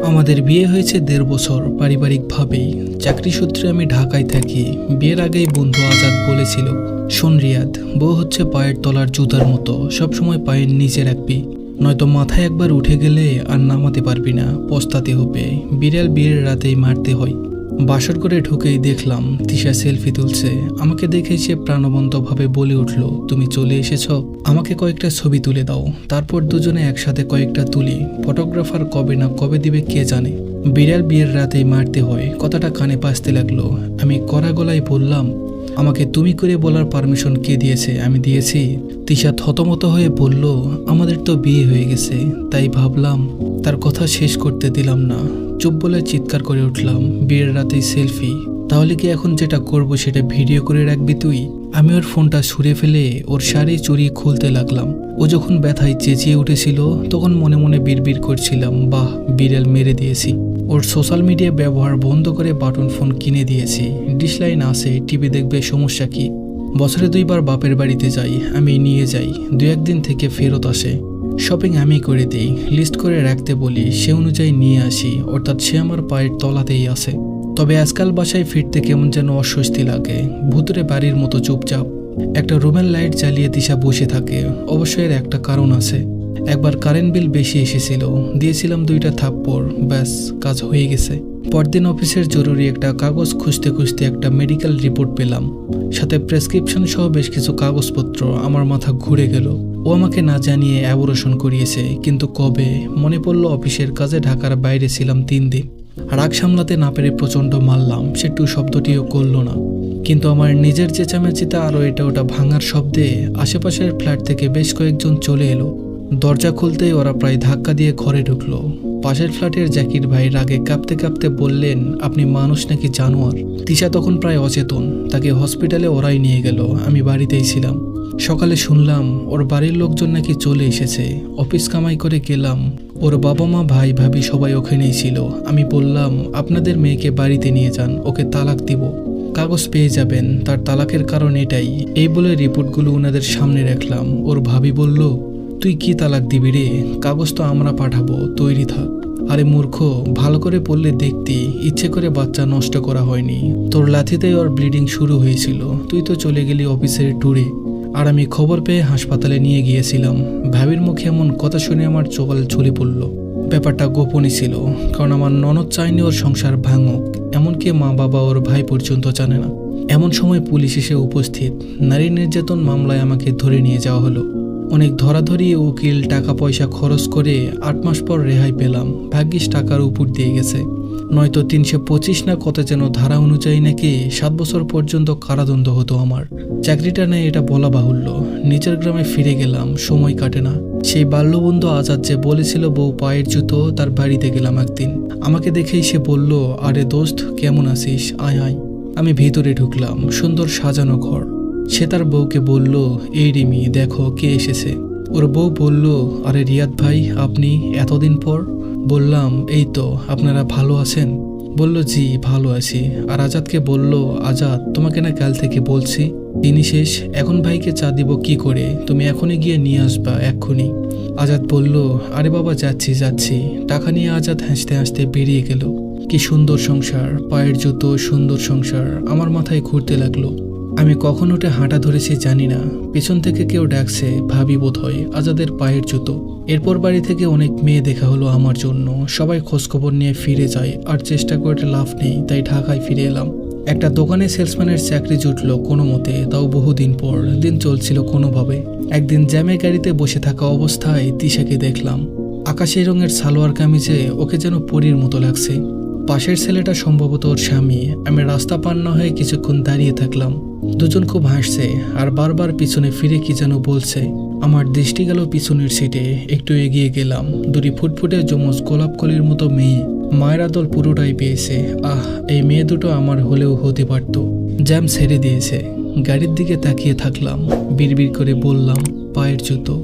আমাদের বিয়ে হয়েছে ১.৫ বছর পারিবারিকভাবেই। চাকরি সূত্রে আমি ঢাকায় থাকি। বিয়ের আগেই বন্ধু আজাদ বলেছিল, শোন রিয়াদ, বউ হচ্ছে পায়ের তলার জুতার মতো, সবসময় পায়ের নিচে রাখবি, নয়তো মাথায় একবার উঠে গেলে আর নামাতে পারবি না, পস্তাতে হবে। বিড়াল বিয়ের রাতেই মারতে হয়। বাসর করে ঢুকেই দেখলাম তিশা সেলফি তুলছে। আমাকে দেখে সে প্রাণবন্তভাবে বলে উঠল, তুমি চলে এসেছ, আমাকে কয়েকটা ছবি তুলে দাও। তারপর দুজনে একসাথে কয়েকটা তুলি। ফটোগ্রাফার কবে না কবে দিবে কে জানে। বিড়াল বিয়ের রাতেই মারতে হয়, কথাটা কানে বাজতে লাগলো। আমি কড়া গলায় বললাম, আমাকে তুমি করে বলার পারমিশন কে দিয়েছে? আমি দিয়েছি? তিশা থতমত হয়ে বলল, আমাদের তো বিয়ে হয়ে গেছে। তাই ভাবলাম। তার কথা শেষ করতে দিলাম না, চুপ বলে চিৎকার করে উঠলাম, বিয়ের রাতেই সেলফি? তাহলে কি এখন যেটা করব সেটা ভিডিও করে রাখবি তুই? আমি ওর ফোনটা ছুঁড়ে ফেলে ওর শাড়ি চুরি খুলতে লাগলাম। ও যখন ব্যথায় চেঁচিয়ে উঠেছিল তখন মনে মনে বিড়বিড় করছিলাম, বাহ, বিড়াল মেরে দিয়েছি। ওর সোশ্যাল মিডিয়া ব্যবহার বন্ধ করে বাটন ফোন কিনে দিয়েছি। ডিশলাইন আছে, টিভি দেখবে, সমস্যা কি? বছরে 2 বার বাপের বাড়িতে যাই, আমি নিয়ে যাই, 2-1 দিন থেকে ফেরত আসে। শপিং আমি করে দিই, লিস্ট করে রাখতে বলি, সে অনুযায়ী নিয়ে আসি, অর্থাৎ সে আমার পায়ের তলাতেই আছে। তবে আজকাল বাসায় ফিরতে কেমন যেন অস্বস্তি লাগে, ভুতুরে বাড়ির মতো চুপচাপ। একটা রুমের লাইট জ্বালিয়ে দিশা বসে থাকে। অবশ্যই এর একটা কারণ আছে। একবার কারেন্ট বিল বেশি এসেছিল, দিয়েছিলাম 2টা থাপ্পড়, ব্যাস কাজ হয়ে গেছে। পরদিন অফিসের জরুরি একটা কাগজ খুঁজতে খুঁজতে একটা মেডিকেল রিপোর্ট পেলাম, সাথে প্রেসক্রিপশন সহ বেশ কিছু কাগজপত্র। আমার মাথা ঘুরে গেল। ও আমাকে না জানিয়ে অ্যাবরেশন করিয়েছে, কিন্তু কবে? মনে পড়ল অফিসের কাজে ঢাকার বাইরে ছিলাম 3 দিন। রাগ সামলাতে না পেরে প্রচণ্ড মারলাম। সে টু শব্দটিও করল না, কিন্তু আমার নিজের চেঁচামেচিতে আরও এটা ওটা ভাঙার শব্দে আশেপাশের ফ্ল্যাট থেকে বেশ কয়েকজন চলে এলো। দরজা খুলতেই ওরা প্রায় ধাক্কা দিয়ে ঘরে ঢুকলো। পাশের ফ্ল্যাটের জাকির ভাই রাগে কাঁপতে কাঁপতে বললেন, আপনি মানুষ নাকি জানোয়ার? তিশা তখন প্রায় অচেতন, তাকে হসপিটালে ওরাই নিয়ে গেল। আমি বাড়িতেই ছিলাম। সকালে শুনলাম ওর বাড়ির লোকজন নাকি চলে এসেছে। অফিস কামাই করে গেলাম, ওর বাবা মা ভাই ভাবি সবাই ওখানেই ছিল। আমি বললাম, আপনাদের মেয়েকে বাড়িতে নিয়ে যান, ওকে তালাক দিব, কাগজ পেয়ে যাবেন, তার তালাকের কারণ এটাই। এই বলে রিপোর্টগুলো ওনাদের সামনে রাখলাম। ওর ভাবি বলল, তুই কি তালাক দিবি রে? কাগজ তো আমরা পাঠাবো, তৈরি থাক। আরে মূর্খ, ভালো করে পড়লে দেখতি, ইচ্ছে করে বাচ্চা নষ্ট করা হয়নি। তোর লাথিতেই ওর ব্লিডিং শুরু হয়েছিল। তুই তো চলে গেলি অফিসের ট্যুরে, আর আমি খবর পেয়ে হাসপাতালে নিয়ে গিয়েছিলাম। ভাবির মুখে এমন কথা শুনে আমার চোয়াল ঝুলে পড়ল। ব্যাপারটা গোপনই ছিল, কারণ আমার ননদ চায়নি ওর সংসার ভাঙুক, এমনকি মা বাবা ওর ভাই পর্যন্ত জানে না। এমন সময় পুলিশ এসে উপস্থিত। নারী নির্যাতন মামলায় আমাকে ধরে নিয়ে যাওয়া হলো। অনেক ধরাধরি, উকিল, টাকা পয়সা খরচ করে 8 মাস পর রেহাই পেলাম। ভাগ্যিস টাকার উপর দিয়ে গেছে, নয়তো 325 না কত যেন ধারা অনুযায়ী নাকি 7 বছর পর্যন্ত কারাদণ্ড হতো আমার। চাকরিটা নেই এটা বলা বাহুল্য। নিজের গ্রামে ফিরে গেলাম, সময় কাটে না। সেই বাল্যবন্ধু আজাদ যে বলেছিল বউ পায়ের জুতো, তার বাড়িতে গেলাম একদিন। আমাকে দেখেই সে বলল, আরে দোস্ত, কেমন আছিস, আয় আয়। আমি ভিতরে ঢুকলাম, সুন্দর সাজানো ঘর। সে তার বউকে বলল, এই রিমি, দেখো কে এসেছে। ওর বউ বলল, আরে রিয়াদ ভাই, আপনি এতদিন পর? বললাম, এই তো, আপনারা ভালো আছেন? বলল, জি ভালো আছি। আর আজাদকে বলল, আজাদ, তোমাকে না কাল থেকে বলছি, দিনই শেষ, এখন ভাইকে চা দিব কি করে? তুমি এখনই গিয়ে নিয়ে আসবা, এক্ষুনি। আজাদ বলল, আরে বাবা, যাচ্ছি যাচ্ছি। টাকা নিয়ে আজাদ হাসতে হাসতে বেরিয়ে গেল। কি সুন্দর সংসার, পায়ের জুতো, সুন্দর সংসার, আমার মাথায় ঘুরতে লাগলো। আমি কখন উঠে হাঁটা ধরেছি জানি না। পেছন থেকে কেউ ডাকছে, ভাবি বোধ হয়, আজাদের পায়ের জুতো। এরপর বাড়ি থেকে অনেক মেয়ে দেখা হলো আমার জন্য। সবাই খোঁজখবর নিয়ে ফিরে যায়, আর চেষ্টা করে লাভ নেই, তাই ঢাকায় ফিরে এলাম। একটা দোকানে সেলসম্যানের চাকরি জুটলো কোনো মতে, তাও বহুদিন পর। দিন চলছিল কোনোভাবে। একদিন জ্যামে গাড়িতে বসে থাকা অবস্থায় তিশাকে দেখলাম। আকাশি রঙের সালোয়ার কামিজে ওকে যেন পরীর মতো লাগছে। পাশের ছেলেটা সম্ভবত ওর স্বামী। আমি রাস্তা পার না হয়ে কিছুক্ষণ দাঁড়িয়ে থাকলাম। দুজন খুব হাসছে আর বারবার পিছনে ফিরে কি যেন বলছে। আমার দৃষ্টি গেল পিছনের সিটে। একটু এগিয়ে গেলাম। দুটি ফুটফুটে যমজ গোলাপ কলির মতো মেয়ে। মায়ের আদল পুরোটাই পেয়েছে। আহ, এই মেয়ে দুটো আমার হলেও হতে পারত। জ্যাম ছেড়ে দিয়েছে। গাড়ির দিকে তাকিয়ে থাকলাম। বিড়বিড় করে বললাম, পায়ের জুতো।